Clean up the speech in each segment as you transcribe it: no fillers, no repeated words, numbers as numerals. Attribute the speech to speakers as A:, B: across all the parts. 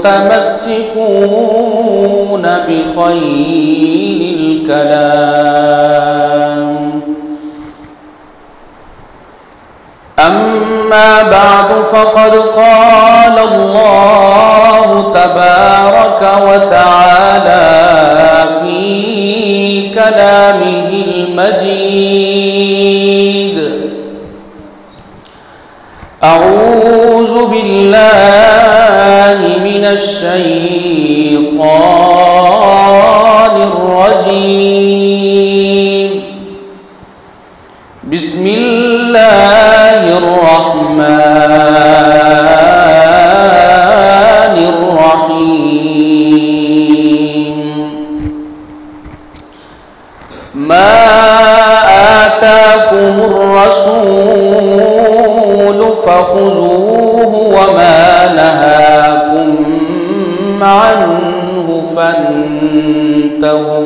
A: मुतमस्सिकून बिखैरिल कलाम। अम्मा बादु फ़क़द क़ाल अल्लाहु तबारक व तआला फ़ी कलामिहिल मजीद। अऊज़ु बिल्लाहि मिनश शैतानिर रजीम। बिस्मिल्लाहिर रहमानिर रहीम। मा आताकुमुर रसूल फ़ख़ुज़ूहु वमा नहाकुम अन्हु फ़न्तहू।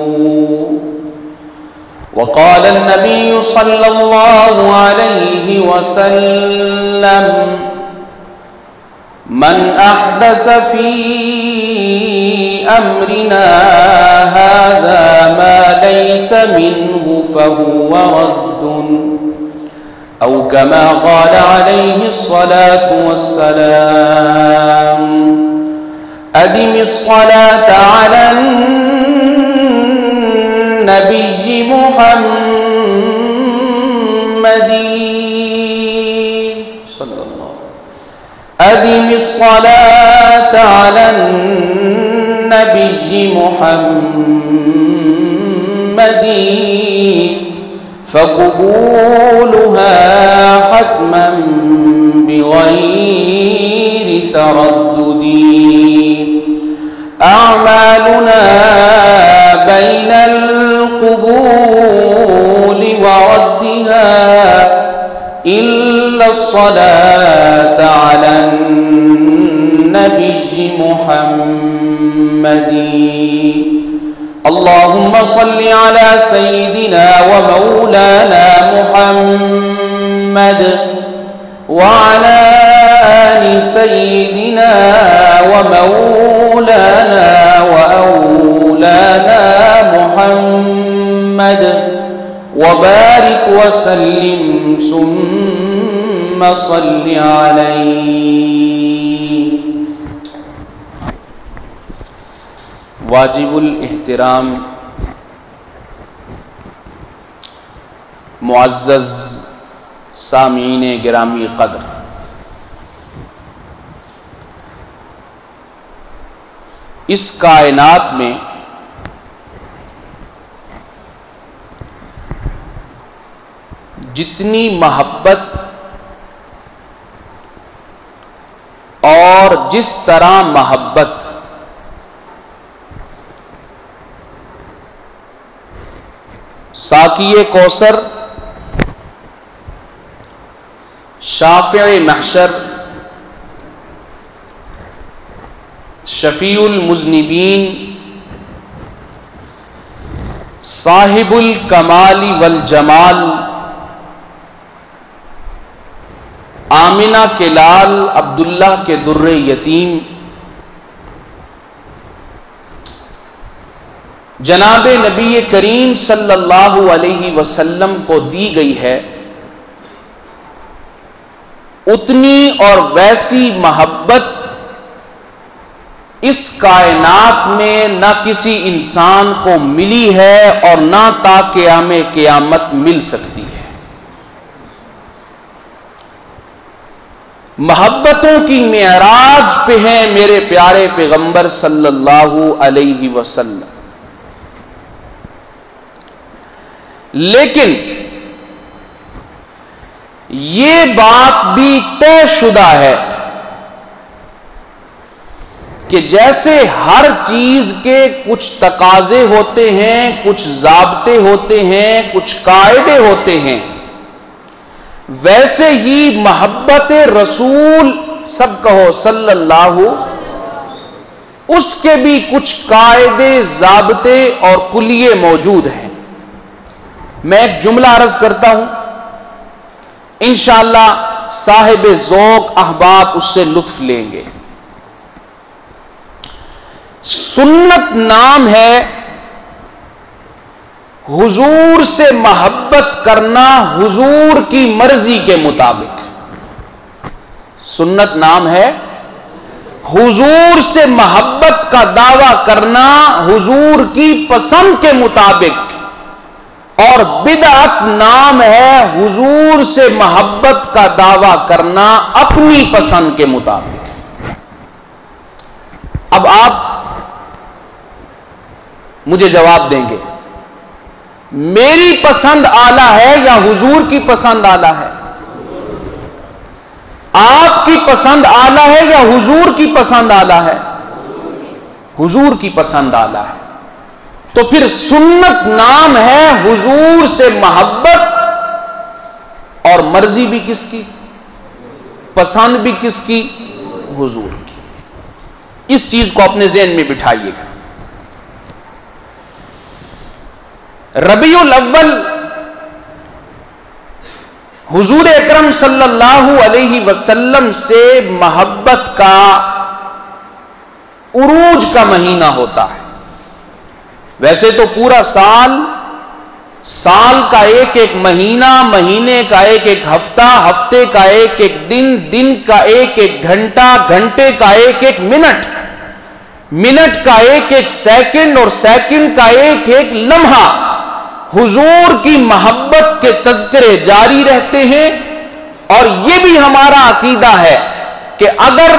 A: वक़ाल अन्नबिय्यु सल्लल्लाहु अलैहि वसल्लम मन अहदस फ़ी अम्रिना हाज़ा मा लैस मिन्हु फ़हुवा रद्दुन औ कमा क़ाल अलैहिस्सलातु वस्सलाम। अदिमिस्सलात अलन नबिय्यि मुहम्मदी सल्लल्लाहु अदिमिस्सलात अलन नबिय्यि मुहम्मदी फ़क़बूलुहा हत्मन बिग़ैरि तरद्दुदी। अअमालुना बैनल क़बूलि व रद्दिहा इल्लस्सलात अलन नबिय्यि मुहम्मदी। अल्लाहुम्मा सल्लि अला सय्यिदिना व मौलाना मुहम्मद व अला आलि सय्यिदिना व मौलाना व औलाना मुहम्मद व बारिक व सल्लिम सुम्मा सल्लि अलैहि। वाजिबुल इहतिराम मुअज़्ज़ज़ सामीन गिरामी क़द्र, इस कायनात में जितनी मोहब्बत और जिस तरह मोहब्बत साक़िए कौसर, शाफ़िए महशर, शफ़ीउल मुज़निबीन, साहिबुल कमाली वल जमाल, आमिना के लाल, अब्दुल्लाह के दुर्रे यतीम, जनाबे नबी करीम सल्लल्लाहु अलैहि वसल्लम को दी गई है, उतनी और वैसी मोहब्बत इस कायनात में न किसी इंसान को मिली है और न ता क़यामे क़यामत मिल सकती है। मोहब्बतों की मेराज पे हैं मेरे प्यारे पैगंबर सल्लल्लाहु अलैहि वसल्लम। लेकिन ये बात भी तयशुदा है कि जैसे हर चीज के कुछ तकाजे होते हैं, कुछ ज़ाब्ते होते हैं, कुछ कायदे होते हैं, वैसे ही मोहब्बत रसूल सब कहो सल्लल्लाहु, उसके भी कुछ कायदे, ज़ाब्ते और कुलिये मौजूद हैं। मैं एक जुमला अर्ज करता हूं, इंशाअल्लाह साहिब ज़ौक़ अहबाब उससे लुत्फ लेंगे। सुन्नत नाम है हुजूर से मोहब्बत करना हुजूर की मर्जी के मुताबिक। सुन्नत नाम है हुजूर से मोहब्बत का दावा करना हुजूर की पसंद के मुताबिक, और बिदअत नाम है हुजूर से मोहब्बत का दावा करना अपनी पसंद के मुताबिक। अब आप मुझे जवाब देंगे, मेरी पसंद आला है या हुजूर की पसंद आला है? आपकी पसंद आला है या हुजूर की पसंद आला है? हुजूर की पसंद आला है। तो फिर सुन्नत नाम है हुजूर से मोहब्बत, और मर्जी भी किसकी, पसंद भी किसकी? हुजूर की। इस चीज को अपने ज़हन में बिठाइएगा। रबीउल अव्वल हुजूर अकरम सल्लल्लाहु अलैहि वसल्लम से मोहब्बत का उरूज का महीना होता है। वैसे तो पूरा साल, साल का एक एक महीना, महीने का एक एक हफ्ता, हफ्ते का एक एक दिन, दिन का एक एक घंटा, घंटे का एक एक मिनट, मिनट का एक एक सेकंड, और सेकंड का एक एक लम्हा हुजूर की मोहब्बत के तज़किरे जारी रहते हैं। और यह भी हमारा अकीदा है कि अगर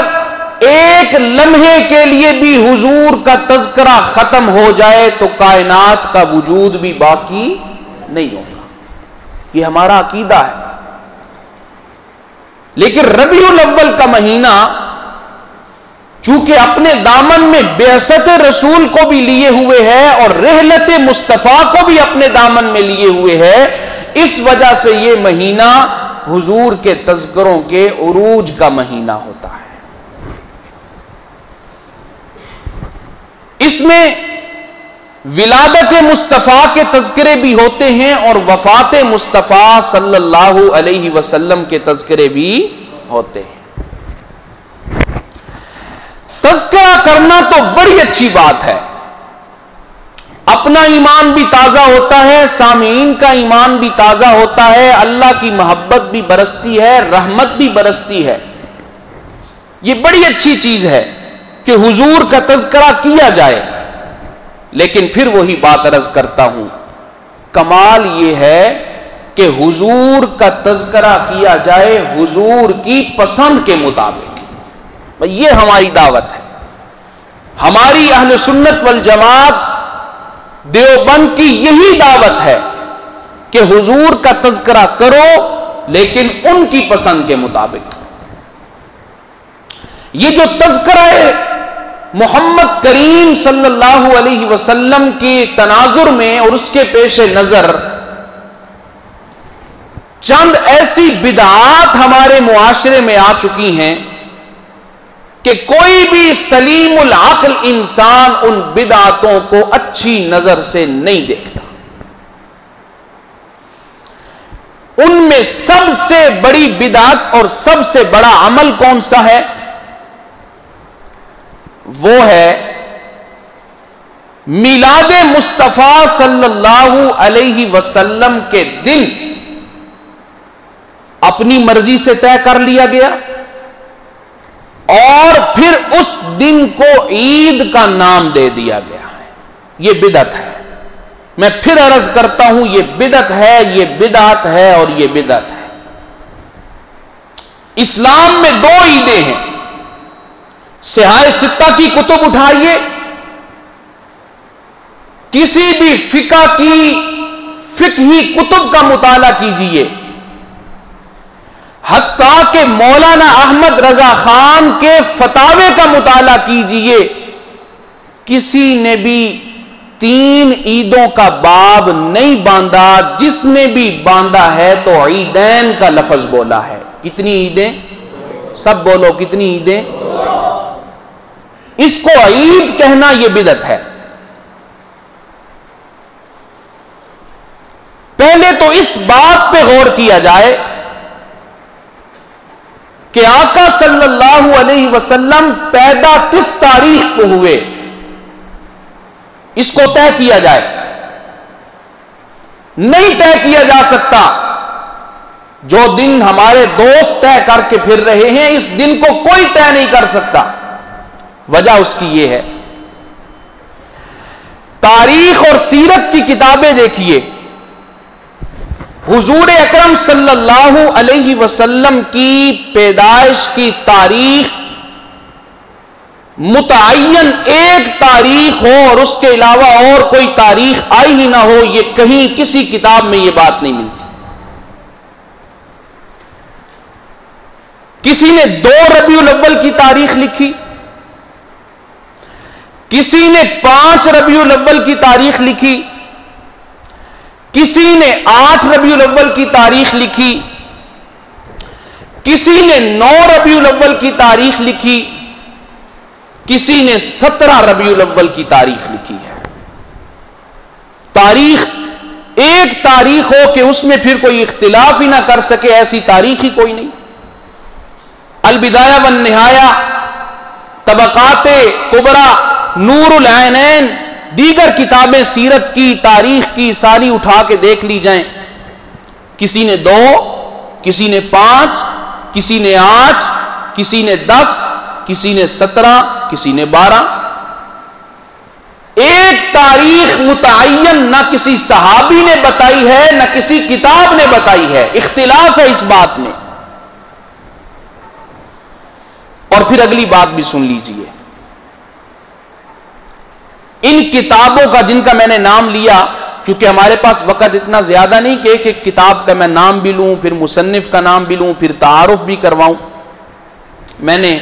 A: एक लम्हे के लिए भी हुजूर का तज़किरा खत्म हो जाए तो कायनात का वजूद भी बाकी नहीं होगा। यह हमारा अकीदा है। लेकिन रबीउल अव्वल का महीना चूंकि अपने दामन में बेअसत रसूल को भी लिए हुए है और रहलत मुस्तफ़ा को भी अपने दामन में लिए हुए है, इस वजह से यह महीना हुजूर के तज़किरों के उरूज का महीना होता है। इसमें विलादत मुस्तफ़ा के तज़किरे भी होते हैं और वफात मुस्तफ़ा सल्लल्लाहु अलैहि वसल्लम के तज़किरे भी होते हैं। तज़किरा करना तो बड़ी अच्छी बात है, अपना ईमान भी ताज़ा होता है, सामीन का ईमान भी ताज़ा होता है, अल्लाह की मोहब्बत भी बरसती है, रहमत भी बरसती है। यह बड़ी अच्छी चीज़ है कि हुजूर का तज़किरा किया जाए। लेकिन फिर वही बात अर्ज करता हूं, कमाल यह है कि हुजूर का तज़किरा किया जाए हुजूर की पसंद के मुताबिक। यह हमारी दावत है। हमारी अहले सुन्नत वल जमात देवबंद की यही दावत है कि हुजूर का तज़किरा करो लेकिन उनकी पसंद के मुताबिक। ये जो तज़किरा है मोहम्मद करीम सल्लल्लाहु अलैहि वसल्लम के तनाजुर में और उसके पेश नजर चंद ऐसी बिदआत हमारे मुआशरे में आ चुकी हैं कि कोई भी सलीमुल अक्ल इंसान उन बिदआतों को अच्छी नजर से नहीं देखता। उनमें सबसे बड़ी बिदअत और सबसे बड़ा अमल कौन सा है? वो है मिलाद मुस्तफा सल्लल्लाहु अलैहि वसल्लम के दिन अपनी मर्जी से तय कर लिया गया और फिर उस दिन को ईद का नाम दे दिया गया है। यह बिदअत है। मैं फिर अर्ज करता हूं, यह बिदअत है, यह बिदअत है और यह बिदअत है। इस्लाम में दो ईदें हैं। सिहाए सित्ता की कुतुब उठाइए, किसी भी फिकही कुतुब का मुताला कीजिए, हत्ता के मौलाना अहमद रजा खान के फतावे का मुताला कीजिए, किसी ने भी 3 ईदों का बाब नहीं बांधा। जिसने भी बांधा है तो ईदैन का लफ्ज बोला है। कितनी ईदें? सब बोलो, कितनी ईदें? इसको ईद कहना यह बिदअत है। पहले तो इस बात पे गौर किया जाए कि आका सल्लल्लाहु अलैहि वसल्लम पैदा किस तारीख को हुए। इसको तय किया जाए? नहीं तय किया जा सकता। जो दिन हमारे दोस्त तय करके फिर रहे हैं, इस दिन को कोई तय नहीं कर सकता। वजह उसकी यह है, तारीख और सीरत की किताबें देखिए, हुजूर अकरम सल्लल्लाहु अलैहि वसल्लम की पैदाइश की तारीख मुतअय्यन एक तारीख हो और उसके अलावा और कोई तारीख आई ही ना हो, यह कहीं किसी किताब में यह बात नहीं मिलती। किसी ने 2 रबीउल अव्वल की तारीख लिखी, किसी ने 5 रबीउल अव्वल की तारीख लिखी, किसी ने 8 रबीउल अव्वल की तारीख लिखी, किसी ने 9 रबीउल अव्वल की तारीख लिखी, किसी ने 17 रबीउल अव्वल की तारीख लिखी है। तारीख एक तारीख हो कि उसमें फिर कोई इख्तिलाफ ही ना कर सके, ऐसी तारीख ही कोई नहीं। अल-बिदाया वन निहाया, तबकाते कुबरा, नूरुल ऐनैन, दीगर किताबें सीरत की, तारीख की सारी उठा के देख ली जाएं। किसी ने 2, किसी ने 5, किसी ने 8, किसी ने 10, किसी ने 17, किसी ने 12। एक तारीख मुतअय्यन ना किसी सहाबी ने बताई है, ना किसी किताब ने बताई है। इख्तिलाफ है इस बात में। और फिर अगली बात भी सुन लीजिए, इन किताबों का जिनका मैंने नाम लिया, क्योंकि हमारे पास वक्त इतना ज्यादा नहीं कि एक एक किताब का मैं नाम भी लूं, फिर मुसन्निफ का नाम भी लूं, फिर तारुफ भी करवाऊं। मैंने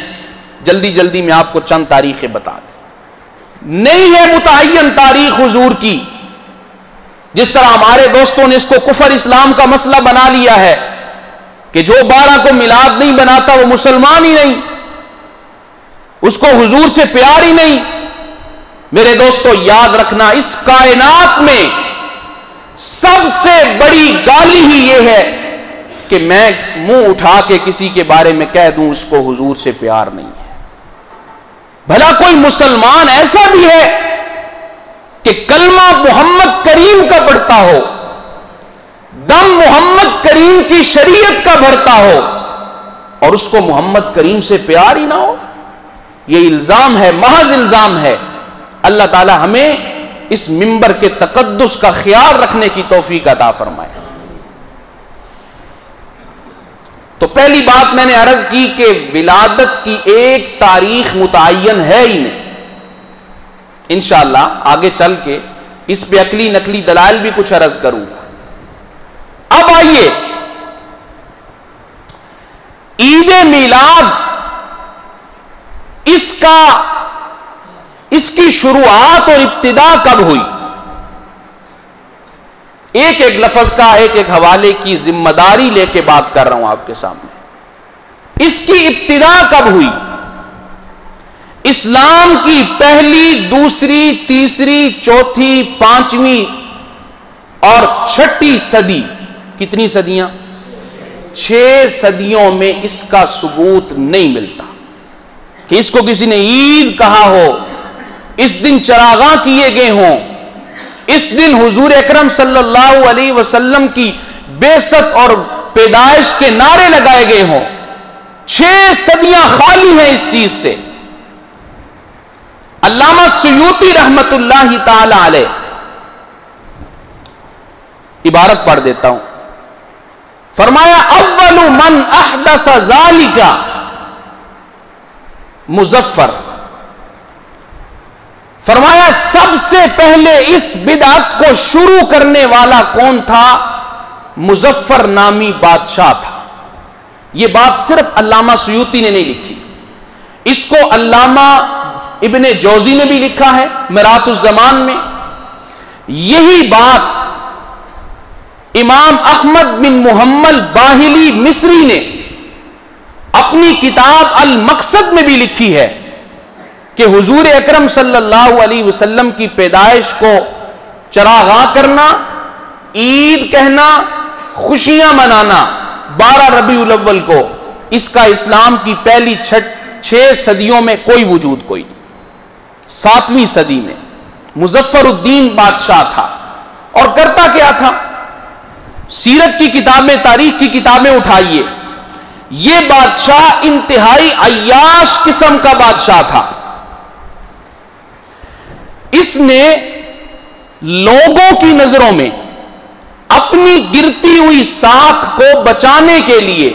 A: जल्दी जल्दी में आपको चंद तारीखें बता दी। नहीं है मुतअय्यन तारीख हुजूर की, जिस तरह हमारे दोस्तों ने इसको कुफर इस्लाम का मसला बना लिया है कि जो 12 को मिलाद नहीं बनाता वो मुसलमान ही नहीं, उसको हुजूर से प्यार ही नहीं। मेरे दोस्तों याद रखना, इस कायनात में सबसे बड़ी गाली ही यह है कि मैं मुंह उठा के किसी के बारे में कह दूं उसको हुजूर से प्यार नहीं है। भला कोई मुसलमान ऐसा भी है कि कलमा मोहम्मद करीम का पढ़ता हो, दम मोहम्मद करीम की शरीयत का भरता हो, और उसको मोहम्मद करीम से प्यार ही ना हो? यह इल्जाम है, महज इल्जाम है। अल्लाह ताला हमें इस मिंबर के तकद्दुस का ख्याल रखने की तौफीक अता फरमाए। तो पहली बात मैंने अर्ज की कि विलादत की एक तारीख मुतअय्यन है ही नहीं। इंशाअल्लाह आगे चल के इस पे अकली नकली दलाइल भी कुछ अर्ज करूंगा। अब आइए, ईद मिलाद, इसकी शुरुआत और इब्तिदा कब हुई? एक एक लफ्ज का, एक एक हवाले की जिम्मेदारी लेके बात कर रहा हूं आपके सामने। इसकी इब्तिदा कब हुई? इस्लाम की पहली, दूसरी, तीसरी, चौथी, 5वीं और 6ठी सदी, कितनी सदियां? 6 सदियों में इसका सबूत नहीं मिलता कि इसको किसी ने ईद कहा हो, इस दिन चरागाह किए गए हों, इस दिन हुजूर अकरम सल्लल्लाहु अलैहि वसल्लम की बेसत और पैदाइश के नारे लगाए गए हों। 6 सदियां खाली हैं इस चीज से। अल्लामा सुयूती रहमतुल्लाहि ताला अलैह, इबारत पढ़ देता हूं, फरमाया अव्वलु मन अहदस ज़ालिका मुज़फ्फर। फरमाया सबसे पहले इस बिदअत को शुरू करने वाला कौन था? मुज़फ्फर नामी बादशाह था। यह बात सिर्फ अल्लामा सुयूती ने नहीं लिखी, इसको अल्लामा इब्ने जौजी ने भी लिखा है मिरातुज़ ज़मान में। यही बात इमाम अहमद बिन मुहम्मद बाहिली मिस्री ने अपनी किताब अल मकसद में भी लिखी है कि हुजूर अकरम सल्लल्लाहु अलैहि वसल्लम की पैदाइश को चरागाह करना, ईद कहना, खुशियां मनाना 12 रबीउल अव्वल को, इसका इस्लाम की पहली 6 सदियों में कोई वजूद कोई नहीं। 7वीं सदी में मुजफ्फरुद्दीन बादशाह था। और करता क्या था? सीरत की किताबें, तारीख की किताबें उठाइए, यह बादशाह इंतहाई अय्याश किस्म का बादशाह था। इसने लोगों की नजरों में अपनी गिरती हुई साख को बचाने के लिए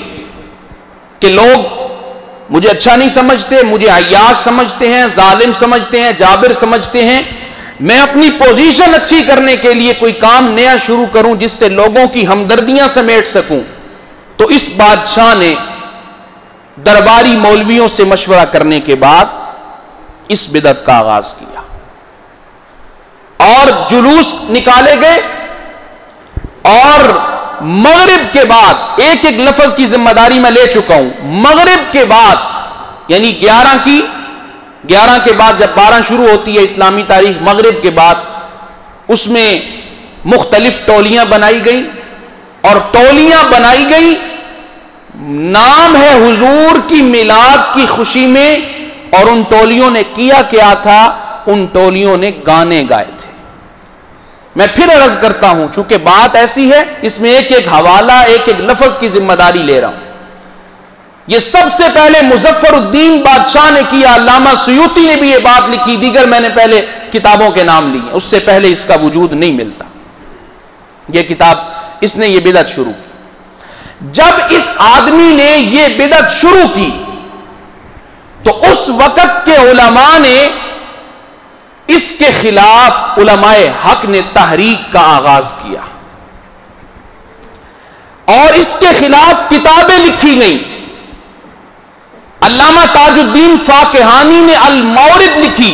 A: कि लोग मुझे अच्छा नहीं समझते, मुझे अय्याश समझते हैं, जालिम समझते हैं, जाबिर समझते हैं, मैं अपनी पोजीशन अच्छी करने के लिए कोई काम नया शुरू करूं जिससे लोगों की हमदर्दियां समेट सकूं। तो इस बादशाह ने दरबारी मौलवियों से मशवरा करने के बाद इस बिदअत का आगाज किया और जुलूस निकाले गए। और मगरिब के बाद, एक एक लफ्ज की जिम्मेदारी मैं ले चुका हूं, मगरिब के बाद यानी 11 के बाद जब 12 शुरू होती है इस्लामी तारीख, मगरिब के बाद उसमें मुख्तलिफ टोलियां बनाई गई। और टोलियां बनाई गई, नाम है हुजूर की मिलाद की खुशी में। और उन टोलियों ने किया क्या था? उन टोलियों ने गाने गाए थे। मैं फिर अर्ज करता हूं, चूंकि बात ऐसी है, इसमें एक एक हवाला, एक एक लफ्ज की जिम्मेदारी ले रहा हूं। यह सबसे पहले मुजफ्फरुद्दीन बादशाह ने किया। अल्लामा सुयूती ने भी यह बात लिखी, दीगर मैंने पहले किताबों के नाम लिए, उससे पहले इसका वजूद नहीं मिलता। यह किताब, इसने यह बिदअत शुरू की। जब इस आदमी ने यह बिदअत शुरू की तो उस वक्त के उलमा ने इसके खिलाफ, उलमाए हक ने तहरीक का आगाज किया और इसके खिलाफ किताबें लिखी गई। अल्लामा ताजुद्दीन फाकिहानी ने अल मौरिद लिखी,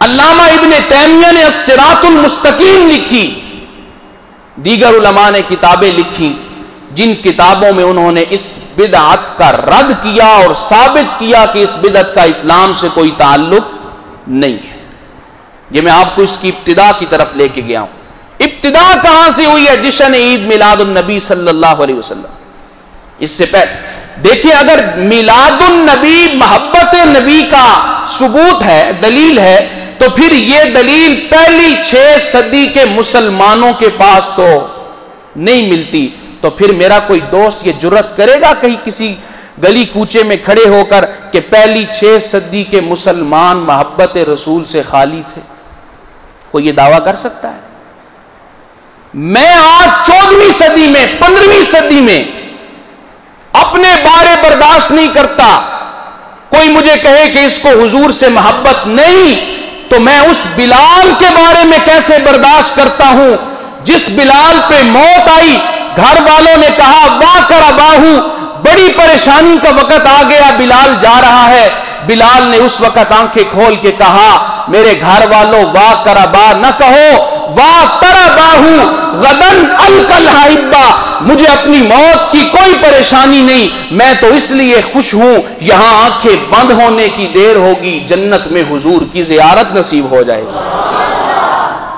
A: अल्लामा इब्ने तैमिया ने अस्सिरातुल मुस्तकीम लिखी, दीगर उलमा ने किताबें लिखी जिन किताबों में उन्होंने इस बिदअत का रद्द किया और साबित किया कि इस बिदअत का इस्लाम से कोई ताल्लुक नहीं है। यह मैं आपको इसकी इब्तिदा की तरफ लेके गया हूं। इब्तिदा कहां से हुई है? जश्न ईद मिलादुन नबी सल्लल्लाहु अलैहि वसल्लम। इससे पहले देखिए, अगर मिलादुन नबी मोहब्बत नबी का सबूत है, दलील है, तो फिर यह दलील पहली 6 सदी के मुसलमानों के पास तो नहीं मिलती। तो फिर मेरा कोई दोस्त ये जुर्रत करेगा कहीं किसी गली कूचे में खड़े होकर कि पहली 6 सदी के मुसलमान मोहब्बत रसूल से खाली थे? कोई ये दावा कर सकता है? मैं आज 14वीं सदी में, 15वीं सदी में अपने बारे बर्दाश्त नहीं करता। कोई मुझे कहे कि इसको हुजूर से मोहब्बत नहीं, तो मैं उस बिलाल के बारे में कैसे बर्दाश्त करता हूं जिस बिलाल पे मौत आई, घर वालों ने कहा वाह करबाहू, बड़ी परेशानी का वक्त आ गया, बिलाल जा रहा है। बिलाल ने उस वक्त आंखें खोल के कहा, मेरे घर वालों वाह करबा न कहो, वाह तरबाहू गदन अलकल हाइब्बा, मुझे अपनी मौत की कोई परेशानी नहीं, मैं तो इसलिए खुश हूं यहां आंखें बंद होने की देर होगी, जन्नत में हुजूर की जियारत नसीब हो जाएगी।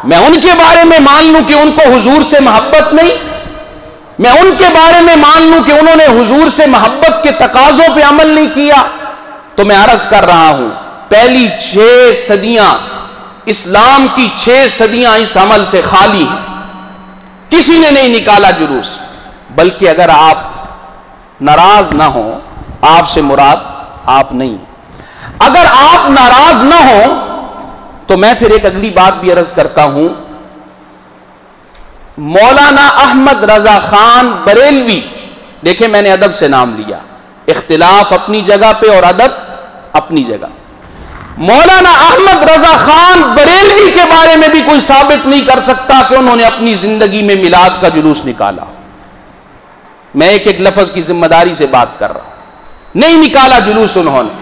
A: मैं उनके बारे में मान लूं कि उनको हुजूर से मोहब्बत नहीं, मैं उनके बारे में मान लूं कि उन्होंने हुजूर से मोहब्बत के तकाजों पे अमल नहीं किया, तो मैं अर्ज कर रहा हूं पहली 6 सदियां, इस्लाम की 6 सदियां इस अमल से खाली है। किसी ने नहीं निकाला जुलूस। बल्कि अगर आप नाराज ना हो, आपसे मुराद आप नहीं, अगर आप नाराज ना हो तो मैं फिर एक अगली बात भी अर्ज करता हूं। मौलाना अहमद रजा खान बरेलवी, देखें मैंने अदब से नाम लिया, इख्तिलाफ अपनी जगह पे और अदब अपनी जगह। मौलाना अहमद रजा खान बरेलवी के बारे में भी कोई साबित नहीं कर सकता कि उन्होंने अपनी जिंदगी में मिलाद का जुलूस निकाला। मैं एक एक लफ्ज की जिम्मेदारी से बात कर रहा हूं, नहीं निकाला जुलूस उन्होंने।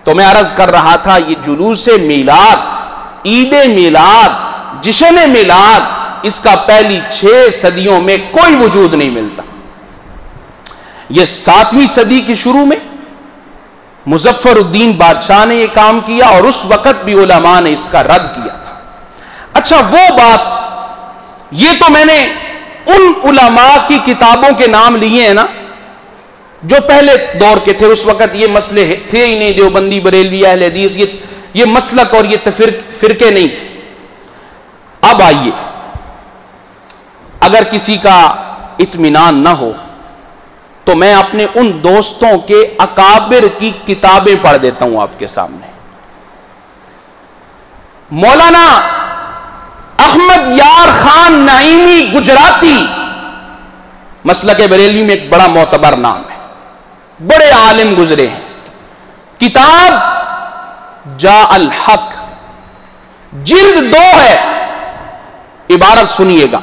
A: तो मैं अर्ज कर रहा था, ये जुलूस मिलाद, ईद मिलाद, जश्न मिलाद, इसका पहली 6 सदियों में कोई वजूद नहीं मिलता। यह 7वीं सदी के शुरू में मुजफ्फरुद्दीन बादशाह ने यह काम किया और उस वक्त भी उलमा ने इसका रद्द किया था। अच्छा, वो बात, ये तो मैंने उन उलमा की किताबों के नाम लिए हैं ना जो पहले दौर के थे। उस वक्त ये मसले थे ही नहीं, देवबंदी, बरेलवी, अहले हदीस, ये ये मसलक और ये फिरके नहीं थे। अब आइए, अगर किसी का इत्मीनान ना हो तो मैं अपने उन दोस्तों के अकाबिर की किताबें पढ़ देता हूं आपके सामने। मौलाना अहमद यार खान नईमी गुजराती, मसलक बरेलवी में एक बड़ा मोतबर नाम है, बड़े आलिम गुजरे हैं। किताब जा अल हक जिल्द 2 है। इबारत सुनिएगा,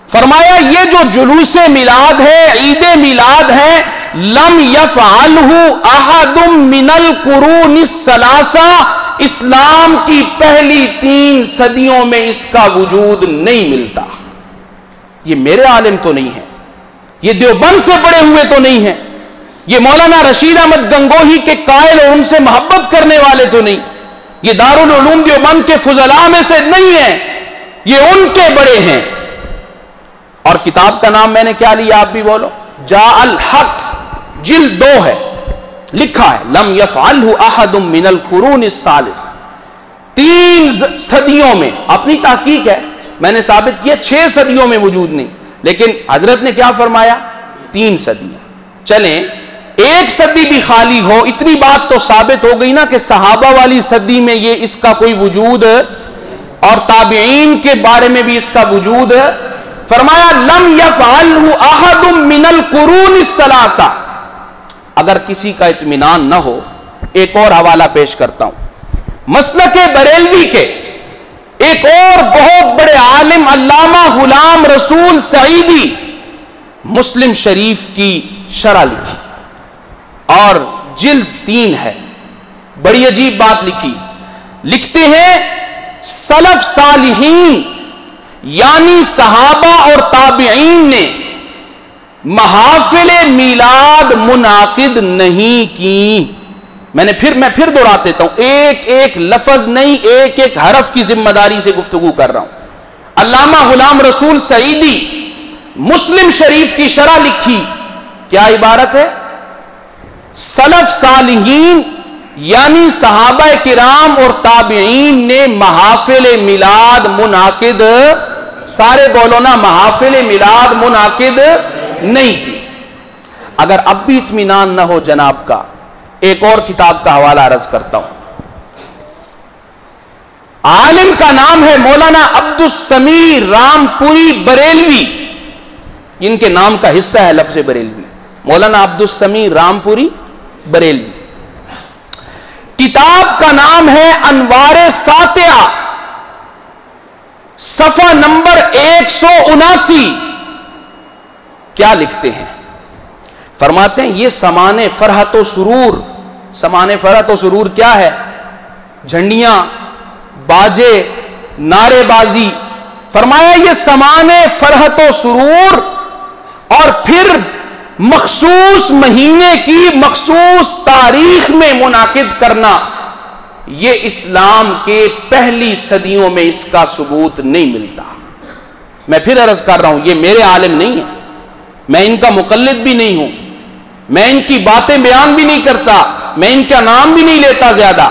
A: फरमाया ये जो जुलूसे मिलाद है, ईद मिलाद है, लम यफ़अलहु अहदुम मिनल कुरूनिस सलासा, इस्लाम की पहली 3 सदियों में इसका वजूद नहीं मिलता। ये मेरे आलिम तो नहीं है, ये देवबंद से पढ़े हुए तो नहीं है, ये मौलाना रशीद अहमद गंगोही के कायल और उनसे मोहब्बत करने वाले तो नहीं, ये दारुल उलूम देवबंद के फुजला में से नहीं है, ये उनके बड़े हैं। और किताब का नाम मैंने क्या लिया, आप भी बोलो, जा अल हक जिल्द 2 है। लिखा है लम यफ़अलहु अहदुम मिनल कुरूनिस सालिसा, 3 सदियों में, अपनी तहकीक है, मैंने साबित किया 6 सदियों में वजूद नहीं, लेकिन हजरत ने क्या फरमाया, 3 सदियां। चलें 1 सदी भी खाली हो, इतनी बात तो साबित हो गई ना कि सहाबा वाली सदी में ये इसका कोई वजूद, और ताबीईन के बारे में भी इसका वजूद। फरमाया लम यफ़अलहु अहदुम मिनल कुरूनिस सलासा। अगर किसी का इत्मीनान न हो, एक और हवाला पेश करता हूं मसलक बरेलवी के एक और बहुत बड़े आलिम अल्लामा गुलाम रसूल सईदी, मुस्लिम शरीफ की शरह लिखी और जिल्द 3 है। बड़ी अजीब बात लिखी, लिखते हैं सलफ सालिहीन यानी सहाबा और ताबीईन ने महाफिले मीलाद मुनाकिद नहीं की। मैं फिर दोहरा देता हूं, एक एक लफ्ज नहीं, एक एक हरफ की जिम्मेदारी से गुफ्तगू कर रहा हूं। अल्लामा गुलाम रसूल सईदी मुस्लिम शरीफ की शरह लिखी, क्या इबारत है, सलफ सालिहीन यानी सहाबा किराम और ताबीईन ने महाफिले मिलाद मुनाकिद, सारे बोलो ना, महाफिले मिलाद मुनाकिद नहीं की। अगर अब भी इत्मीनान न हो जनाब का, एक और किताब का हवाला अर्ज करता हूं। आलिम का नाम है मौलाना अब्दुल समीर रामपुरी बरेलवी, इनके नाम का हिस्सा है लफ्ज़ बरेलवी, मौलाना अब्दुल समीर रामपुरी बरेलवी। किताब का नाम है अनवारे सातिया, सफा नंबर 179। क्या लिखते हैं, फरमाते हैं ये समाने फरहत सुरूर, समाने फरहत सुरूर क्या है, झंडियां, बाजे, नारेबाजी। फरमाया ये समाने फरहत सुरूर और फिर मखसूस महीने की मखसूस तारीख में मुनाकिद करना, ये इस्लाम के पहली सदियों में इसका सबूत नहीं मिलता। मैं फिर अर्ज कर रहा हूं, ये मेरे आलिम नहीं है, मैं इनका मुकल्लिद भी नहीं हूं, मैं इनकी बातें बयान भी नहीं करता, मैं इनका नाम भी नहीं लेता ज्यादा,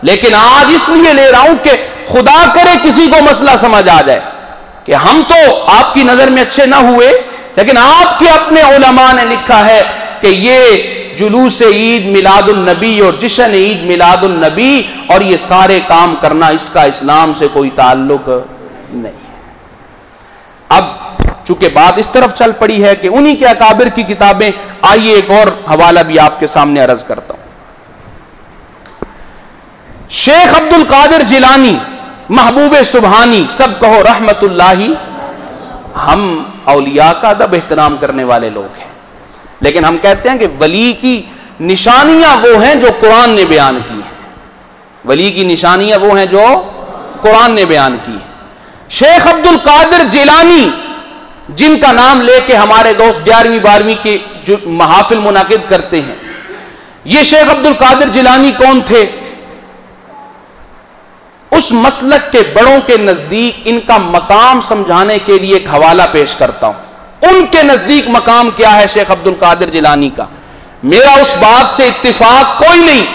A: लेकिन आज इसलिए ले रहा हूं कि खुदा करे किसी को मसला समझ आ जाए कि हम तो आपकी नजर में अच्छे ना हुए, लेकिन आपके अपने उलमा ने लिखा है कि ये जुलूस ईद मिलादुन नबी और जश्न ईद मिलादुन नबी और ये सारे काम करना, इसका इस्लाम से कोई ताल्लुक नहीं है। अब चूंकि बात इस तरफ चल पड़ी है कि उन्हीं के अकाबिर की किताबें, आइए एक और हवाला भी आपके सामने अर्ज करता हूं। शेख अब्दुल कादिर जिलानी, महबूब सुबहानी, सब कहो रहमतुल्लाही। हम औलिया का अदब एहतराम करने वाले लोग हैं, लेकिन हम कहते हैं कि वली की निशानियां वो हैं जो कुरान ने बयान की हैं, वली की निशानियां वो हैं जो कुरान ने बयान की हैं। शेख अब्दुल कादिर जिलानी, जिनका नाम लेके हमारे दोस्त 11वीं 12वीं के जो महाफिल मुनाकिद करते हैं, ये शेख अब्दुल कादिर जिलानी कौन थे? उस मसलक के बड़ों के नजदीक इनका मकाम समझाने के लिए एक हवाला पेश करता हूं। उनके नजदीक मकाम क्या है शेख अब्दुल कादिर जिलानी का? मेरा उस बात से इत्तिफाक कोई नहीं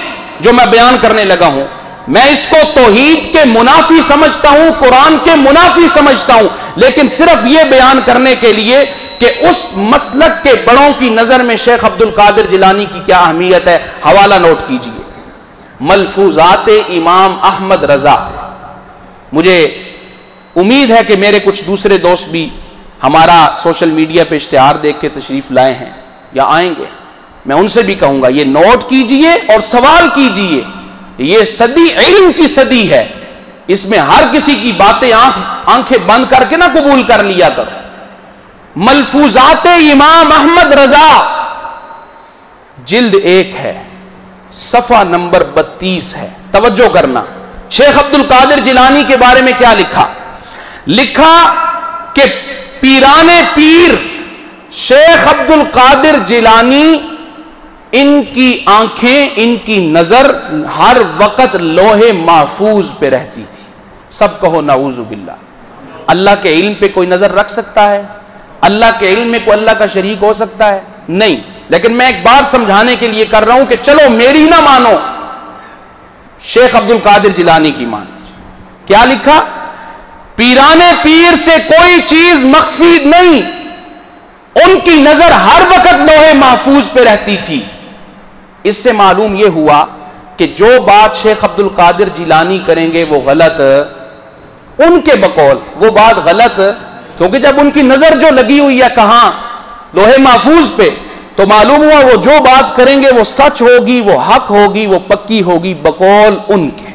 A: जो मैं बयान करने लगा हूं, मैं इसको तौहीद के मुनाफी समझता हूं, कुरान के मुनाफी समझता हूं, लेकिन सिर्फ यह बयान करने के लिए कि उस मसलक के बड़ों की नजर में शेख अब्दुल कादिर जिलानी की क्या अहमियत है। हवाला नोट कीजिए, मलफूजात इमाम अहमद रजा। मुझे उम्मीद है कि मेरे कुछ दूसरे दोस्त भी हमारा सोशल मीडिया पे इश्तिहार देख के तशरीफ लाए हैं या आएंगे। मैं उनसे भी कहूंगा ये नोट कीजिए और सवाल कीजिए। ये सदी इल्म की सदी है, इसमें हर किसी की बातें आंखें बंद करके ना कबूल कर लिया करो। मलफूजात इमाम अहमद रजा जिल्द 1 है, सफा नंबर 32 है। तवज्जो करना, शेख अब्दुल कादिर जिलानी के बारे में क्या लिखा। लिखा कि पीराने पीर शेख अब्दुल कादिर जिलानी, इनकी आंखें, इनकी नजर हर वक्त लोहे महफूज पे रहती थी। सब कहो नाऊज़ु बिल्लाह। अल्लाह के इल्म पे कोई नजर रख सकता है? अल्लाह के इल्म में कोई अल्लाह का शरीक हो सकता है? नहीं। लेकिन मैं एक बात समझाने के लिए कर रहा हूं कि चलो मेरी ना मानो, शेख अब्दुल कादिर जिलानी की मान लीजिए। क्या लिखा? पीराने पीर से कोई चीज मख्फी नहीं, उनकी नजर हर वक्त लोहे महफूज पे रहती थी। इससे मालूम यह हुआ कि जो बात शेख अब्दुल कादिर जिलानी करेंगे वो गलत, उनके बकौल वो बात गलत, क्योंकि जब उनकी नजर जो लगी हुई है कहां, लोहे महफूज पे, तो मालूम हुआ वो जो बात करेंगे वो सच होगी, वो हक होगी, वो पक्की होगी, बकौल उनके।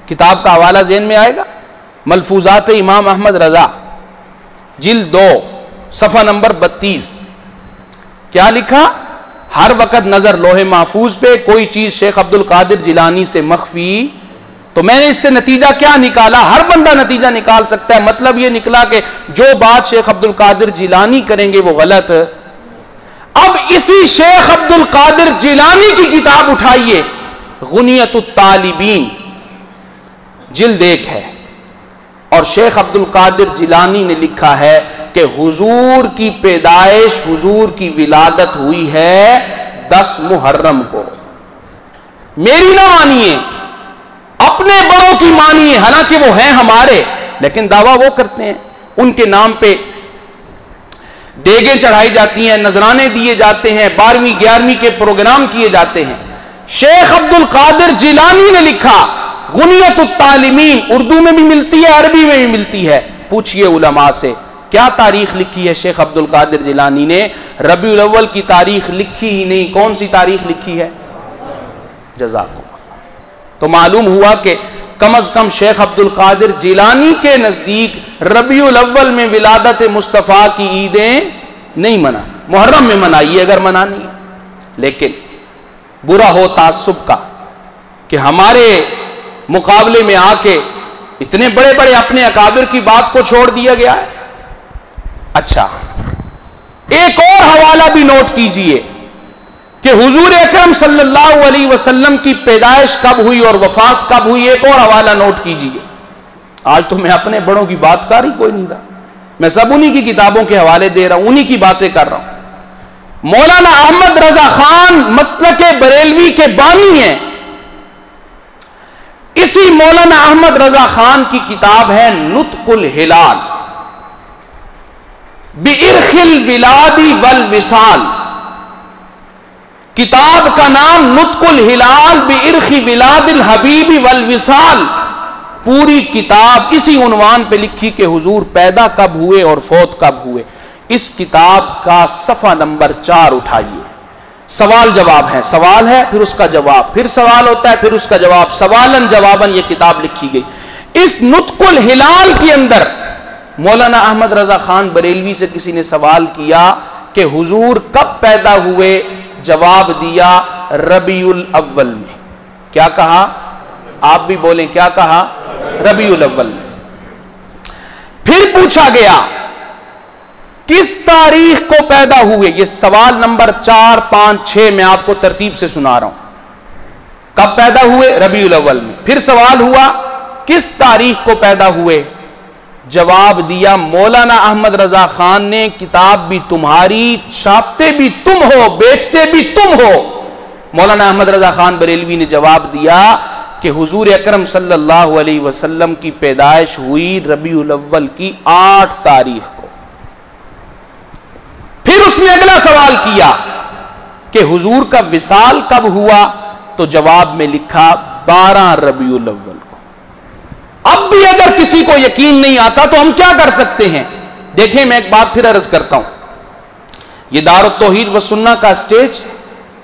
A: किताब का हवाला ज़हन में आएगा, मलफूजात इमाम अहमद रजा जिल्द 2 सफ़ा नंबर 32। क्या लिखा? हर वक्त नजर लोहे महफूज पे, कोई चीज शेख अब्दुल कादिर जिलानी से मख्फी। तो मैंने इससे नतीजा क्या निकाला? हर बंदा नतीजा निकाल सकता है। मतलब यह निकला कि जो बात शेख अब्दुल कादिर जिलानी करेंगे वो गलत। अब इसी शेख अब्दुल कादिर जिलानी की किताब उठाइए, गुनियतुत तालिबीन जिल्द 1 है, और शेख अब्दुल कादिर जिलानी ने लिखा है कि हुजूर की पैदाइश, हुजूर की विलादत हुई है 10 मुहर्रम को। मेरी ना मानिए, अपने बड़ों की मानिए, हालांकि वो हैं हमारे, लेकिन दावा वो करते हैं। उनके नाम पे देगें चढ़ाई जाती हैं, नजराने दिए जाते हैं, 12वीं 11वीं के प्रोग्राम किए जाते हैं। शेख अब्दुल कादिर जिलानी ने लिखा गुनियतुत तालिमीन, उर्दू में भी मिलती है, अरबी में भी मिलती है। पूछिए उलमा से क्या तारीख लिखी है शेख अब्दुल कादिर जिलानी ने? रबीउल अव्वल की तारीख लिखी ही नहीं। कौन सी तारीख लिखी है? जज़ाकुमुल्लाह। तो मालूम हुआ कि कम अज कम शेख अब्दुल कादिर जिलानी के नजदीक रबीउल अव्वल में विलादत मुस्तफ़ा की ईदें नहीं मना, मुहर्रम में मनाइए अगर मनानी है। लेकिन बुरा हो तासुब का कि हमारे मुकाबले में आके इतने बड़े बड़े अपने अकाबिर की बात को छोड़ दिया गया है। अच्छा, एक और हवाला भी नोट कीजिए कि हुजूर अकरम सल्लल्लाहु अलैहि वसल्लम की पैदाइश कब हुई और वफात कब हुई। एक और हवाला नोट कीजिए। आज तो मैं अपने बड़ों की बात कर ही कोई नहीं रहा, मैं सब उन्हीं की किताबों के हवाले दे रहा हूं, उन्हीं की बातें कर रहा हूं। मौलाना अहमद रजा खान मसलके बरेलवी के बानी हैं। इसी मौलाना अहमद रजा खान की किताब है नुत्कुल हिलाल बिइर्खिल विलादी वल विसाल। किताब का नाम नुत्कुल हिलाल बिइर्खि विलादिल हबीबी वल विसाल। पूरी किताब इसी उन्वान पे लिखी कि हुजूर पैदा कब हुए और फौत कब हुए। इस किताब का सफा नंबर 4 उठाइए। सवाल जवाब है, सवाल है फिर उसका जवाब, फिर सवाल होता है फिर उसका जवाब, सवालन जवाबन ये किताब लिखी गई। इस नुत्कुल हिलाल के अंदर मौलाना अहमद रजा खान बरेलवी से किसी ने सवाल किया कि हुजूर कब पैदा हुए? जवाब दिया रबीउल अव्वल में। क्या कहा? आप भी बोलें, क्या कहा? रबीउल अव्वल में। फिर पूछा गया किस तारीख को पैदा हुए? ये सवाल नंबर 4, 5, 6 मैं आपको तरतीब से सुना रहा हूं। कब पैदा हुए? रबीउल अव्वल में। फिर सवाल हुआ किस तारीख को पैदा हुए? जवाब दिया मौलाना अहमद रजा खान ने, किताब भी तुम्हारी, छापते भी तुम हो, बेचते भी तुम हो। मौलाना अहमद रजा खान बरेलवी ने जवाब दिया कि हुजूर अकरम सल्लल्लाहु अलैहि वसल्लम की पैदाइश हुई रबीउल अव्वल की 8 तारीख को। फिर उसने अगला सवाल किया कि हुजूर का विसाल कब हुआ, तो जवाब में लिखा 12 रबीउल अव्वल को। अब भी अगर किसी को यकीन नहीं आता तो हम क्या कर सकते हैं? देखें, मैं एक बात फिर अर्ज करता हूं, यह दारुत तौहीद व सुन्ना का स्टेज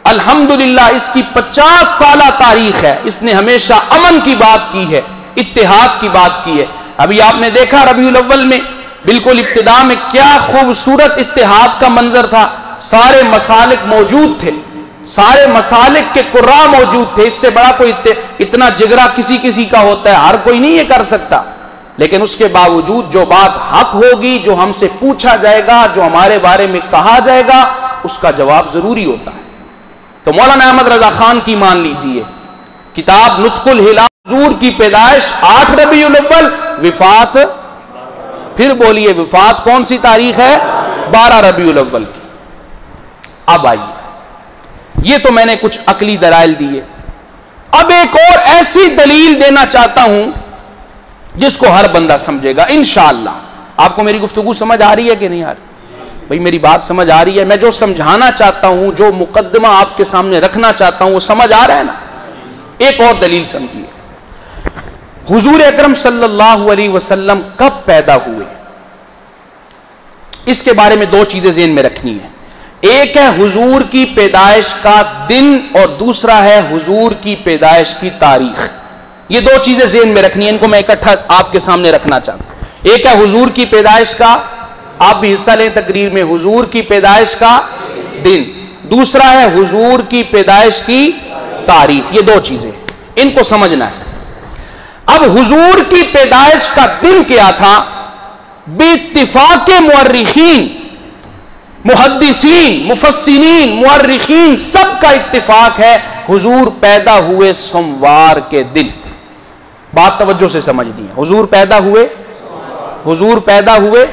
A: अल्हम्दुलिल्लाह इसकी 50 साल तारीख है। इसने हमेशा अमन की बात की है, इत्तेहाद की बात की है। अभी आपने देखा रबीउल अव्वल में बिल्कुल इब्तिदा में क्या खूबसूरत इत्तेहाद का मंजर था। सारे मसालिक मौजूद थे, सारे मसालिक के कुर्रा मौजूद थे। इससे बड़ा कोई इतना जिगरा किसी किसी का होता है, हर कोई नहीं ये कर सकता। लेकिन उसके बावजूद जो बात हक होगी, जो हमसे पूछा जाएगा, जो हमारे बारे में कहा जाएगा, उसका जवाब जरूरी होता है। तो मौलाना अहमद रजा खान की मान लीजिए किताब नुत्कुल हिलाल, हुजूर की पैदाइश 8 रबीउल अव्वल, विफात, फिर बोलिए विफात कौन सी तारीख है? 12 रबीउल अव्वल की। अब आइए, ये तो मैंने कुछ अकली दलाइल दिए। अब एक और ऐसी दलील देना चाहता हूं जिसको हर बंदा समझेगा इंशाअल्लाह। आपको मेरी गुफ्तगू समझ आ रही है कि नहीं आ रही? भाई मेरी बात समझ आ रही है? मैं जो समझाना चाहता हूं, जो मुकद्दमा आपके सामने रखना चाहता हूं, वो समझ आ रहा है ना? एक और दलील समझिए। हुजूर अकरम सल्लल्लाहु अलैहि वसल्लम कब पैदा हुए, इसके बारे में 2 चीजें ज़हन में रखनी है। एक है हुजूर की पैदाइश का दिन और दूसरा है हुजूर की पैदाइश की तारीख। ये 2 चीजें ज़हन में रखनी है, इनको मैं इकट्ठा आपके सामने रखना चाहता हूं। एक है हुजूर की पैदाइश का, आप भी हिस्सा लें तकरीर में, हुजूर की पैदाइश का दिन, दूसरा है हुजूर की पैदाइश की तारीख। ये 2 चीजें, इनको समझना है। अब हुजूर की पैदाइश का दिन क्या था? बेइत्तिफाक मुअर्रिखीन, मुहद्दिसीन, मुफस्सिरीन, मुअर्रिखीन सबका इत्तिफाक है, हुजूर पैदा हुए सोमवार के दिन। बात तवज्जो से समझनी है। हुजूर पैदा हुए, हुजूर पैदा हुए।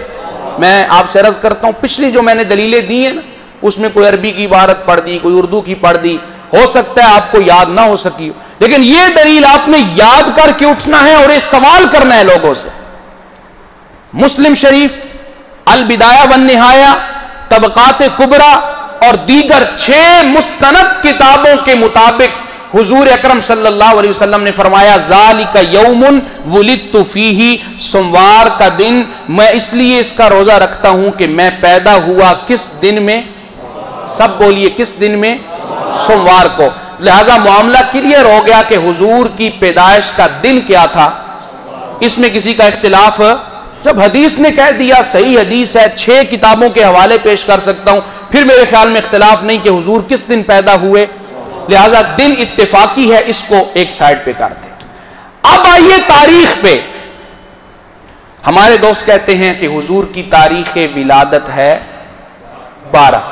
A: मैं आपसे अर्ज करता हूं, पिछली जो मैंने दलीलें दी हैं ना, उसमें कोई अरबी की इबारत पढ़ दी, कोई उर्दू की पढ़ दी, हो सकता है आपको याद ना हो सकी, लेकिन यह दलील आपने याद करके उठना है और ये सवाल करना है लोगों से। मुस्लिम शरीफ, अल बिदाया वन निहाया, तबकात कुबरा और दीगर 6 मुस्तनद किताबों के मुताबिक हुजूर अकरम सल्लल्लाहु अलैहि वसल्लम ने फरमाया, ज़ालिका यौमुन वुलिदतु फीही, सोमवार का दिन मैं इसलिए इसका रोजा रखता हूं कि मैं पैदा हुआ किस दिन में? सब बोलिए, किस दिन में? सोमवार को। लिहाजा मामला क्लियर हो गया कि हुजूर की पैदाइश का दिन क्या था, इसमें किसी का इख्तिलाफ। जब हदीस ने कह दिया, सही हदीस है, 6 किताबों के हवाले पेश कर सकता हूं, फिर मेरे ख्याल में इख्तिलाफ नहीं कि हुजूर किस दिन पैदा हुए। लिहाजा दिन इत्तेफाकी है, इसको एक साइड पे करते। अब आइए तारीख पे। हमारे दोस्त कहते हैं कि हुजूर की तारीख विलादत है 12।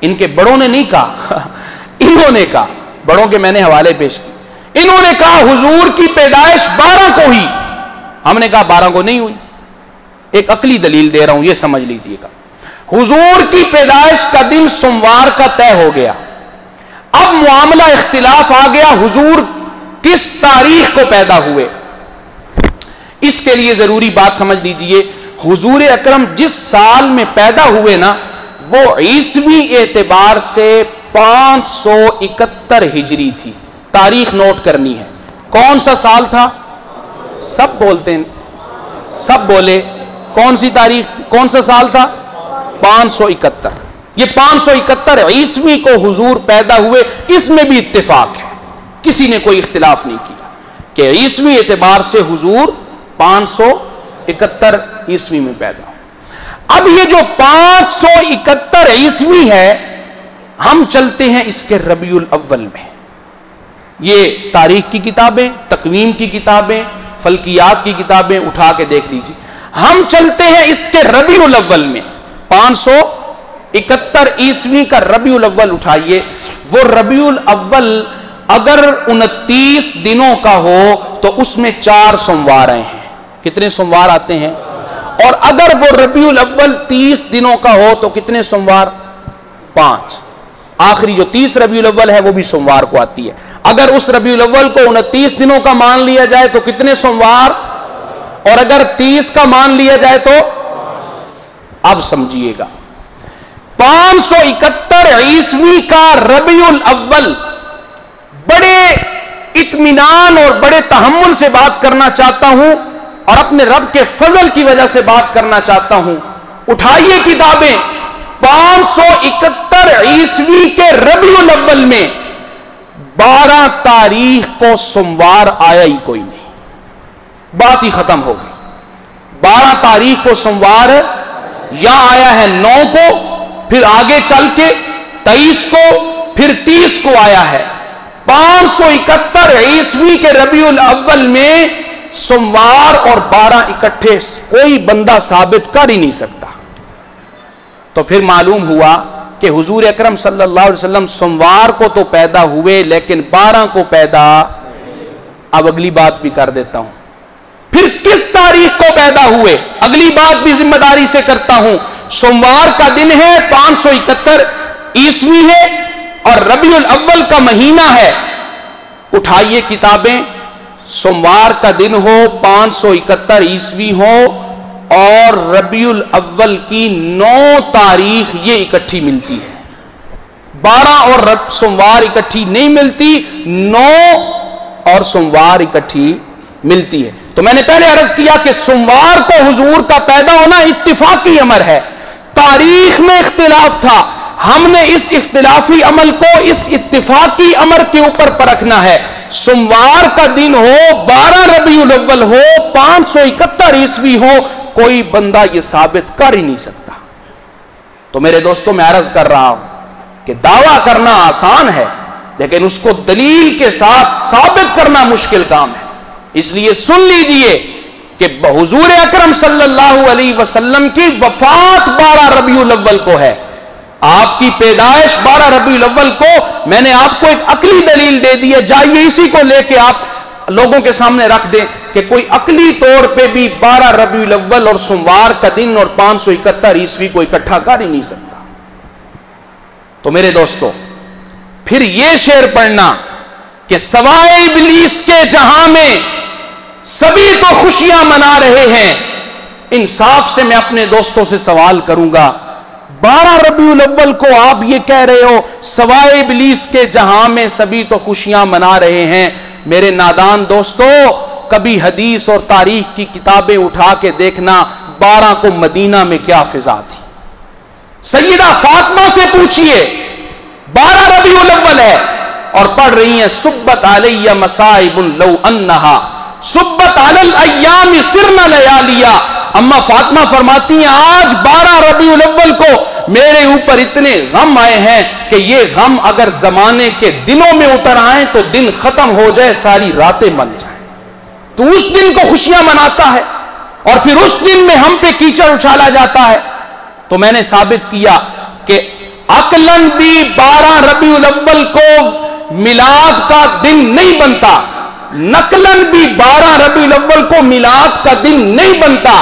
A: इनके बड़ों ने नहीं कहा, इन्होंने कहा, बड़ों के मैंने हवाले पेश किए। इन्होंने कहा हुजूर की पैदाइश 12 को हुई, हमने कहा 12 को नहीं हुई। एक अकली दलील दे रहा हूं, यह समझ लीजिएगा। हुजूर की पैदाइश का दिन सोमवार का तय हो गया। अब मामला इख्तिलाफ आ गया, हुजूर किस तारीख को पैदा हुए। इसके लिए जरूरी बात समझ लीजिए, हुजूर अकरम जिस साल में पैदा हुए ना, वो ईसवी एतबार से 571 हिजरी थी। तारीख नोट करनी है। कौन सा साल था? सब बोलते हैं, सब बोले कौन सी तारीख, कौन सा साल था? 571। ये 571 ईस्वी को हुजूर पैदा हुए, इसमें भी इत्तेफाक है, किसी ने कोई इख्तिलाफ नहीं किया कि ईस्वी एतबार से हुजूर 571 ईस्वी में पैदा हुए। अब ये जो 571 ईस्वी है, हम चलते हैं इसके रबीउल अव्वल में। ये तारीख की किताबें, तकवीम की किताबें, फल्कियात की किताबें उठा के देख लीजिए। हम चलते हैं इसके रबीउल अव्वल में। 571 ईस्वी का रबीउल अव्वल उठाइए। वो रबीउल अव्वल अगर 29 दिनों का हो तो उसमें 4 सोमवार आए हैं। कितने सोमवार आते हैं? और अगर वो रबीउल अव्वल 30 दिनों का हो तो कितने सोमवार? 5। आखिरी जो 30 रबीउल अव्वल है वो भी सोमवार को आती है। अगर उस रबीउल अव्वल को 29 दिनों का मान लिया जाए तो कितने सोमवार, और अगर 30 का मान लिया जाए तो, अब समझिएगा, 571 ईस्वी का रबीउल अव्वल, बड़े इत्मीनान और बड़े तहम्मुल से बात करना चाहता हूं और अपने रब के फजल की वजह से बात करना चाहता हूं। उठाइए किताबें, 571 ईस्वी के रबीउल अव्वल में 12 तारीख को सोमवार आया ही कोई नहीं, बात ही खत्म हो गई। 12 तारीख को सोमवार या आया है 9 को, फिर आगे चल के 23 को, फिर 30 को आया है। 571 ईस्वी के रबीउल अव्वल में सोमवार और 12 इकट्ठे कोई बंदा साबित कर ही नहीं सकता। तो फिर मालूम हुआ कि हुजूर अकरम सल्लल्लाहु अलैहि वसल्लम सोमवार को तो पैदा हुए लेकिन 12 को पैदा, अब अगली बात भी कर देता हूं, फिर किस तारीख को पैदा हुए, अगली बात भी जिम्मेदारी से करता हूं। सोमवार का दिन है, 571 ईस्वी है और रबीउल अव्वल का महीना है। उठाइए किताबें, सोमवार का दिन हो, 571 ईस्वी हो और रबीउल अव्वल की 9 तारीख ये इकट्ठी मिलती है। 12 और सोमवार इकट्ठी नहीं मिलती, 9 और सोमवार इकट्ठी मिलती है। तो मैंने पहले अर्ज किया कि सोमवार को हुजूर का पैदा होना इत्तिफाकी अमर है, तारीख में इख्तिलाफ था, हमने इस इख्तिलाफी अमल को इस इत्तिफाकी अमर के ऊपर परखना है। सोमवार का दिन हो, 12 रबीउल अव्वल हो, 571 ईस्वी हो, कोई बंदा यह साबित कर ही नहीं सकता। तो मेरे दोस्तों, मैं अर्ज कर रहा हूं कि दावा करना आसान है लेकिन उसको दलील के साथ साबित करना मुश्किल काम है। इसलिए सुन लीजिए कि हुजूर अकरम सल्लल्लाहु अलैहि वसल्लम की वफात 12 रबीउल अव्वल को है, आपकी पैदाइश 12 रबीउल अव्वल को। मैंने आपको एक अकली दलील दे दी है, जाइए इसी को लेके आप लोगों के सामने रख दें कि कोई अकली तौर पे भी 12 रबीउल अव्वल और सोमवार का दिन और 571 ईस्वी को इकट्ठा कर ही नहीं सकता। तो मेरे दोस्तों, फिर यह शेर पढ़ना कि सवाए इब्लीस के जहां में सभी तो खुशियां मना रहे हैं। इंसाफ से मैं अपने दोस्तों से सवाल करूंगा, 12 रबीउल अव्वल को आप ये कह रहे हो सवाए इब्लीस के जहां में सभी तो खुशियां मना रहे हैं। मेरे नादान दोस्तों, कभी हदीस और तारीख की किताबें उठा के देखना 12 को मदीना में क्या फिजा थी। सैयदा फातिमा से पूछिए, 12 रबीउल अव्वल है और पढ़ रही हैं सुब्बत अलैया मसाइबुन लौ अन्नहा सुब्बत अलल अय्याम सिरना लयालिया। अम्मा फातिमा फरमाती हैं, आज 12 रबीउल अव्वल को मेरे ऊपर इतने गम आए हैं कि ये गम अगर जमाने के दिनों में उतर आए तो दिन खत्म हो जाए, सारी रातें बन जाए। तो उस दिन को खुशियां मनाता है और फिर उस दिन में हम पे कीचड़ उछाला जाता है। तो मैंने साबित किया कि अकलन भी 12 रबीउल अव्वल को मिलाद का दिन नहीं बनता, नकलन भी 12 रबीउल अव्वल को मिलाद का दिन नहीं बनता।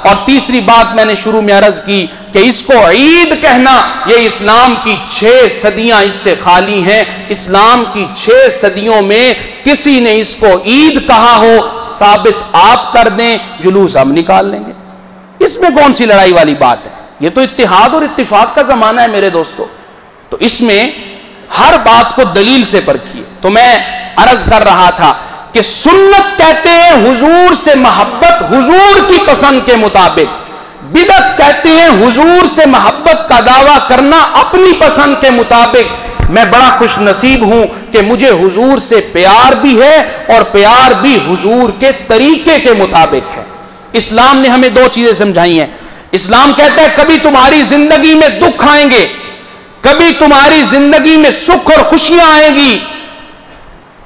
A: और तीसरी बात मैंने शुरू में अर्ज की कि इसको ईद कहना, ये इस्लाम की 6 सदियां इससे खाली हैं। इस्लाम की 6 सदियों में किसी ने इसको ईद कहा हो, साबित आप कर दें, जुलूस हम निकाल लेंगे। इसमें कौन सी लड़ाई वाली बात है? ये तो इत्तिहाद और इत्तिफाक का जमाना है मेरे दोस्तों। तो इसमें हर बात को दलील से परखिए। तो मैं अर्ज कर रहा था कि सुन्नत कहते हैं हुजूर से मोहब्बत हुजूर की पसंद के मुताबिक, बिदअत कहते हैं हुजूर से मोहब्बत का दावा करना अपनी पसंद के मुताबिक। मैं बड़ा खुश नसीब हूं कि मुझे हुजूर से प्यार भी है और प्यार भी हुजूर के तरीके के मुताबिक है। इस्लाम ने हमें 2 चीजें समझाई हैं। इस्लाम कहता है कभी तुम्हारी जिंदगी में दुख आएंगे, कभी तुम्हारी जिंदगी में सुख और खुशियां आएंगी।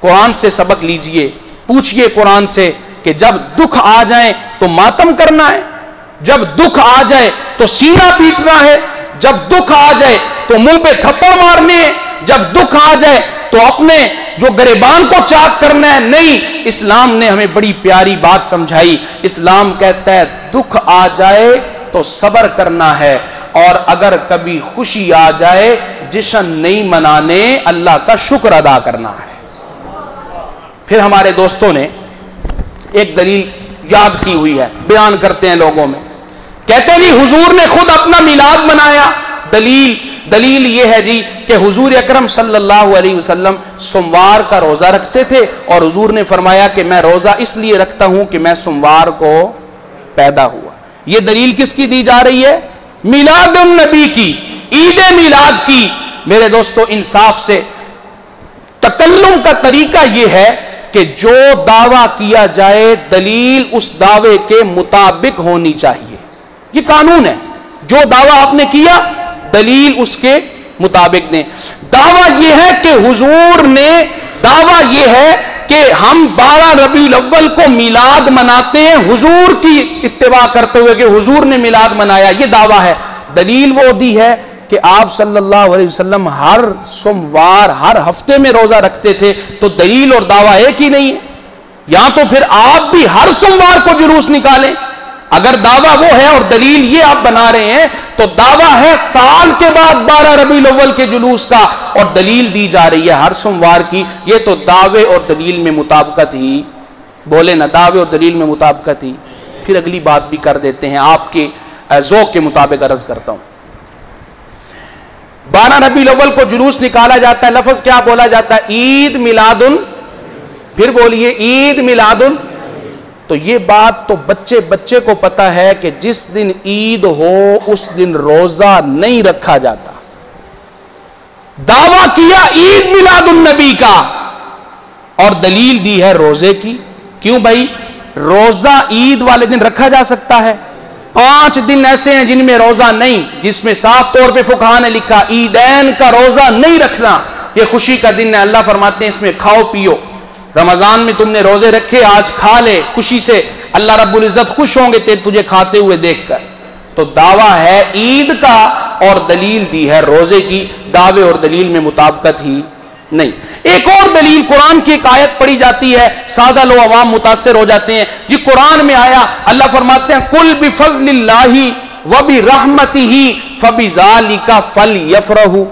A: कुरान से सबक लीजिए, पूछिए कुरान से कि जब दुख आ जाए तो मातम करना है, जब दुख आ जाए तो सीना पीटना है, जब दुख आ जाए तो मुंह पे थप्पड़ मारने हैं, जब दुख आ जाए तो अपने जो गरेबान को चाक करना है। नहीं, इस्लाम ने हमें बड़ी प्यारी बात समझाई। इस्लाम कहता है दुख आ जाए तो सब्र करना है और अगर कभी खुशी आ जाए जश्न नहीं मनाने, अल्लाह का शुक्र अदा करना है। फिर हमारे दोस्तों ने एक दलील याद की हुई है, बयान करते हैं लोगों में, कहते हैं जी हुजूर ने खुद अपना मिलाद मनाया। दलील यह है जी कि हुजूर अकरम सल्लल्लाहु अलैहि वसल्लम सोमवार का रोजा रखते थे और हुजूर ने फरमाया कि मैं रोजा इसलिए रखता हूं कि मैं सोमवार को पैदा हुआ। यह दलील किसकी दी जा रही है? मिलादुन नबी की, ईद मिलाद की। मेरे दोस्तों, इंसाफ से तकल्लुम का तरीका यह है कि जो दावा किया जाए दलील उस दावे के मुताबिक होनी चाहिए। यह कानून है, जो दावा आपने किया दलील उसके मुताबिक दें। दावा यह है कि हुजूर ने, दावा यह है कि हम 12 रबीउल अव्वल को मिलाद मनाते हैं हुजूर की इत्तिबा करते हुए कि हुजूर ने मिलाद मनाया, यह दावा है। दलील वो दी है कि आप सल्लल्लाहु अलैहि वसल्लम हर सोमवार हर हफ्ते में रोजा रखते थे, तो दलील और दावा एक ही नहीं है। या तो फिर आप भी हर सोमवार को जुलूस निकालें, अगर दावा वो है और दलील ये आप बना रहे हैं, तो दावा है साल के बाद 12 रबीउल अव्वल के जुलूस का और दलील दी जा रही है हर सोमवार की। ये तो दावे और दलील में मुताबिकत ही, बोले ना, दावे और दलील में मुताबिकत ही। फिर अगली बात भी कर देते हैं, आपके ज़ौक़ के मुताबिक अर्ज करता हूं। 12 रबीउल अव्वल को जुलूस निकाला जाता है, लफ्ज क्या बोला जाता है? ईद मिलादुन। फिर बोलिए, ईद मिलादुन। तो ये बात तो बच्चे को पता है कि जिस दिन ईद हो उस दिन रोजा नहीं रखा जाता। दावा किया ईद मिलादुन नबी का और दलील दी है रोजे की। क्यों भाई? रोजा ईद वाले दिन रखा जा सकता है। 5 दिन ऐसे हैं जिनमें रोजा नहीं, जिसमें साफ तौर पे फुकहा ने लिखा ईदैन का रोजा नहीं रखना, यह खुशी का दिन है। अल्लाह फरमाते हैं इसमें खाओ पियो, रमजान में तुमने रोजे रखे, आज खा ले खुशी से, अल्लाह रब्बुल इज्जत खुश होंगे तुझे खाते हुए देखकर। तो दावा है ईद का और दलील दी है रोजे की। दावे और दलील में मुताबिकत ही नहीं। एक और दलील, कुरान की एक आयत पढ़ी जाती है, सादा लोग अवाम मुतासिर हो जाते हैं जी। कुरान में आया, अल्लाह फरमाते हैं कुल बिफज़्लिल्लाहि व बिरहमतिही फबिज़ालिका फलयफ़रहू।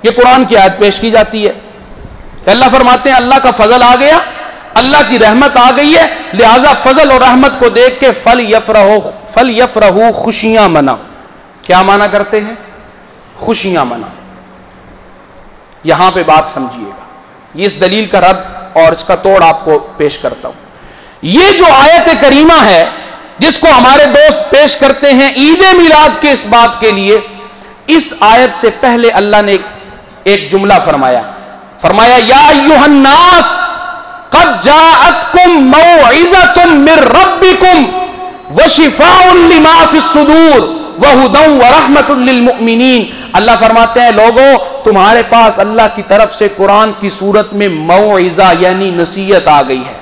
A: ये कुरान की आयत पेश की जाती है। अल्लाह फरमाते हैं अल्लाह का फजल आ गया, अल्लाह की रहमत आ गई है, लिहाजा फजल और रहमत को देख के फलयफ़रहू, खुशियां मनाओ। क्या माना करते हैं? खुशियां मनाओ। यहां पे बात समझिएगा, ये इस दलील का रद्द और इसका तोड़ आपको पेश करता हूं। ये जो आयत करीमा है जिसको हमारे दोस्त पेश करते हैं ईद मिलाद के इस बात के लिए, इस आयत से पहले अल्लाह ने एक जुमला फरमाया या अय्युहन्नास क़द जाअतकुम मौइज़तुम मिर रब्बिकुम व शिफ़ाउन लिमा फ़िस्सुदूर व हुदन व रहमतुल लिल मुमिनीन। अल्लाह फरमाते हैं लोगों, तुम्हारे पास अल्लाह की तरफ से कुरान की सूरत में मौइज़ा यानी नसीहत आ गई है।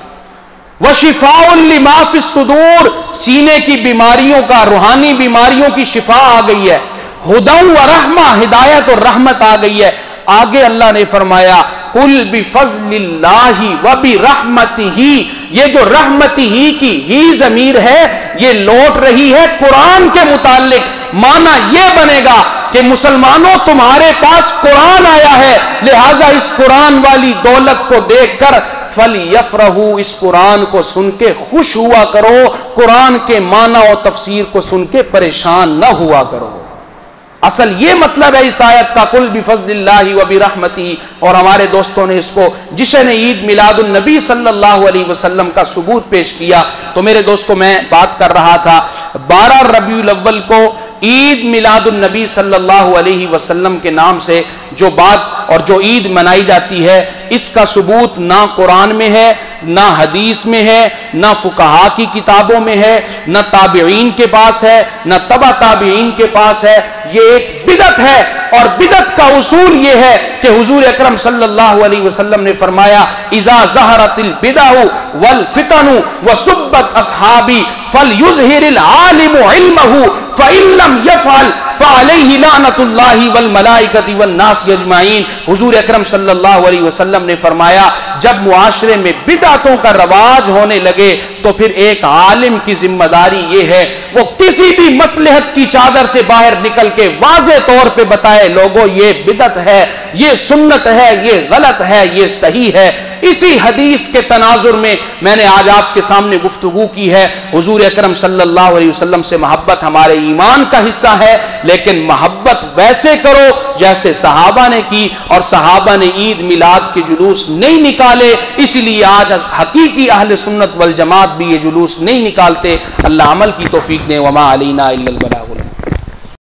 A: व शिफ़ाउन लिमा फ़िस्सुदूर, सीने की बीमारियों का, रूहानी बीमारियों की शिफा आ गई है। हुदन व रहमा, हिदायत और रहमत आ गई है। आगे अल्लाह ने फरमाया कुल बिफज़्लिल्लाहि व बिरहमतिही, ये जो रहमतिही की ही ज़मीर है ये लौट रही है कुरान के मुताल्लिक। माना यह बनेगा कि मुसलमानों तुम्हारे पास कुरान आया है, लिहाजा इस कुरान वाली दौलत को देखकर फलयफ़रहू, इस कुरान को सुन के खुश हुआ करो, कुरान के माना और तफसीर को सुन के परेशान न हुआ करो। असल ये मतलब है इस आयत का, कुल बिफज़्लिल्लाहि व बिरहमतिही। और हमारे दोस्तों ने इसको जश्न ईद मिलादुन नबी सल्लल्लाहु अलैहि वसल्लम का सबूत पेश किया। तो मेरे दोस्तों, मैं बात कर रहा था 12 रबीउल अव्वल को ईद मिलादुन नबी सल्लल्लाहु अलैहि वसल्लम के नाम से जो बात और जो ईद मनाई जाती है, इसका सबूत ना कुरान में है, ना हदीस में है, ना फुकहा की किताबों में है, ना ताबिईन के पास है, ना तबा ताबिईन के पास है। ये एक बिदअत है और बिदअत का उसूल ये है कि हुजूर अकरम सल्लल्लाहु अलैहि वसल्लम ने फरमाया इज़ा ज़हरतिल बिदअउ वल फितनु व सुब्बत अस्हाबी फलयुज़हिरिल आलिमु इल्महु फ़इल्लम यफ़अल फ़अलैहि लानतुल्लाहि वल मलाइकति वन नास अजमाइन। हुजूर अकरम सल्लल्लाहु अलैहि वसल्लम ने फरमाया जब मुआशरे में बिदअतों का रवाज होने लगे तो फिर एक आलिम की जिम्मेदारी ये है वो किसी भी मसलहत की चादर से बाहर निकल के वाज़े तौर पे बताए लोगों ये बिदअत है, ये सुन्नत है, ये गलत है, ये सही है। इसी हदीस के तनाजुर में मैंने आज आपके सामने गुफ्तगू की है। हुजूर अकरम सल्लल्लाहु अलैहि वसल्लम से मोहब्बत हमारे ईमान का हिस्सा है, लेकिन मोहब्बत वैसे करो जैसे सहाबा ने की, और सहाबा ने ईद मिलाद के जुलूस नहीं निकाले, इसलिए आज हकीकी अहले सुन्नत वल जमात भी ये जुलूस नहीं निकालते। अल्लाह अमल की तौफीक दे। वमा अलैना इल्लल बलाग।